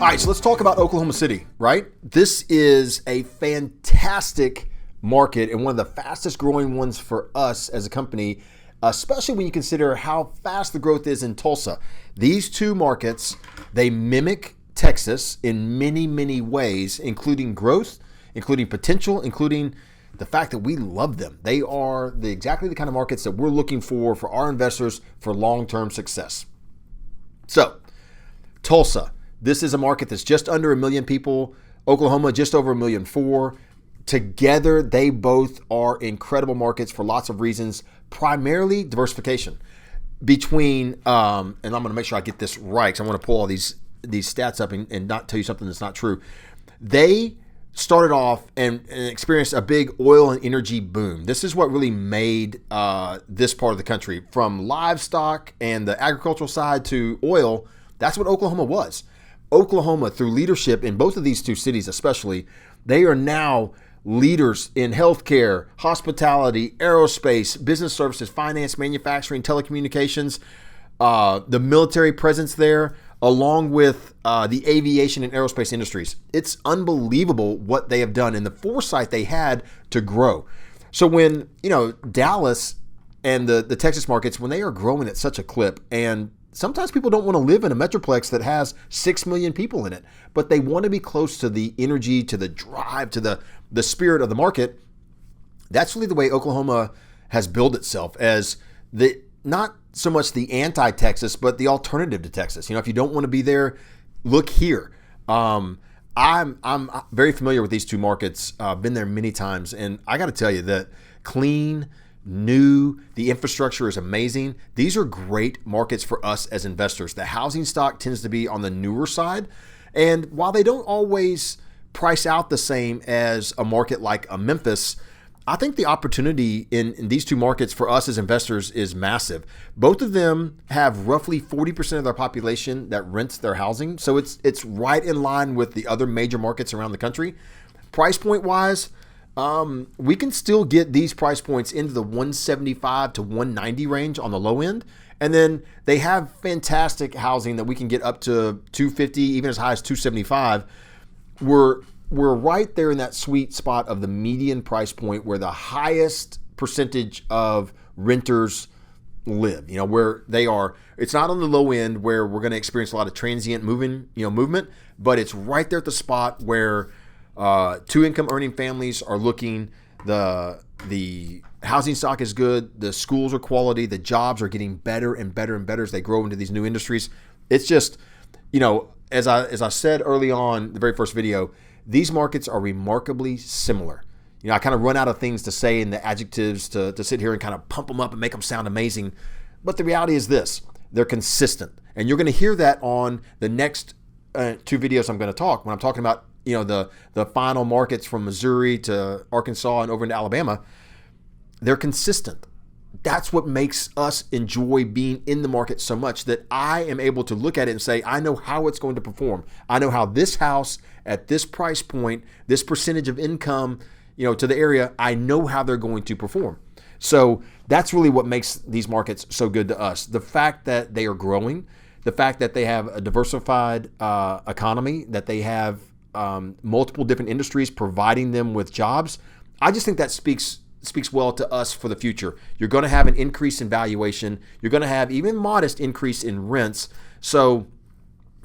All right, so let's talk about Oklahoma City, right? This is a fantastic market and one of the fastest growing ones for us as a company, especially when you consider how fast the growth is in Tulsa. These two markets, they mimic Texas in many, many ways, including growth, including potential, including the fact that we love them. They are exactly the kind of markets that we're looking for our investors for long-term success. So, Tulsa. This is a market that's just under 1 million people. Oklahoma, just over 1.4 million. Together, they both are incredible markets for lots of reasons, primarily diversification between, and I'm going to make sure I get this right because I want to pull all these stats up and not tell you something that's not true. They started off and experienced a big oil and energy boom. This is what really made this part of the country, from livestock and the agricultural side to oil. That's what Oklahoma was. Oklahoma, through leadership in both of these two cities especially, they are now leaders in healthcare, hospitality, aerospace, business services, finance, manufacturing, telecommunications, the military presence there, along with the aviation and aerospace industries. It's unbelievable what they have done and the foresight they had to grow. So when, Dallas and the Texas markets, when they are growing at such a clip, and sometimes people don't want to live in a metroplex that has 6 million people in it, but they want to be close to the energy, to the drive, to the spirit of the market. That's really the way Oklahoma has built itself, as not so much the anti-Texas, but the alternative to Texas. If you don't want to be there, look here. I'm very familiar with these two markets. I've been there many times, and I got to tell you that clean, new, the infrastructure is amazing. These are great markets for us as investors. The housing stock tends to be on the newer side, and while they don't always price out the same as a market like a Memphis, I think the opportunity in these two markets for us as investors is massive. Both of them have roughly 40% of their population that rents their housing, so it's right in line with the other major markets around the country. Price point wise, we can still get these price points into the 175 to 190 range on the low end. And then they have fantastic housing that we can get up to 250, even as high as 275. We're right there in that sweet spot of the median price point where the highest percentage of renters live, where they are. It's not on the low end where we're going to experience a lot of transient movement, but it's right there at the spot where two income earning families are looking. The housing stock is good. The schools are quality. The jobs are getting better and better and better as they grow into these new industries. It's just, as I said early on, the very first video, these markets are remarkably similar. I kind of run out of things to say in the adjectives to sit here and kind of pump them up and make them sound amazing. But the reality is this: they're consistent. And you're going to hear that on the next two videos I'm going to talk when I'm talking about the final markets from Missouri to Arkansas and over into Alabama. They're consistent. That's what makes us enjoy being in the market so much, that I am able to look at it and say, I know how it's going to perform. I know how this house at this price point, this percentage of income, to the area, I know how they're going to perform. So that's really what makes these markets so good to us. The fact that they are growing, the fact that they have a diversified economy, that they have multiple different industries providing them with jobs. I just think that speaks well to us for the future. You're going to have an increase in valuation. You're going to have even modest increase in rents. So,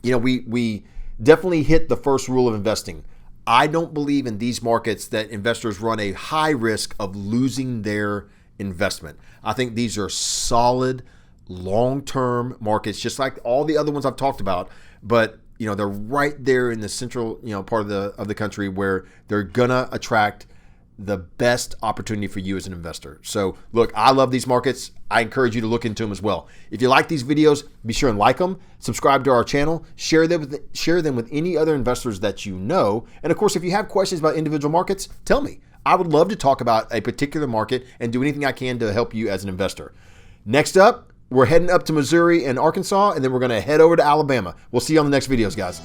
we definitely hit the first rule of investing. I don't believe in these markets that investors run a high risk of losing their investment. I think these are solid, long-term markets, just like all the other ones I've talked about. But they're right there in the central, part of the country where they're gonna attract the best opportunity for you as an investor. So look, I love these markets. I encourage you to look into them as well. If you like these videos, be sure and like them, subscribe to our channel, share them with any other investors that you know. And of course, if you have questions about individual markets, tell me. I would love to talk about a particular market and do anything I can to help you as an investor. Next up, we're heading up to Missouri and Arkansas, and then we're going to head over to Alabama. We'll see you on the next videos, guys.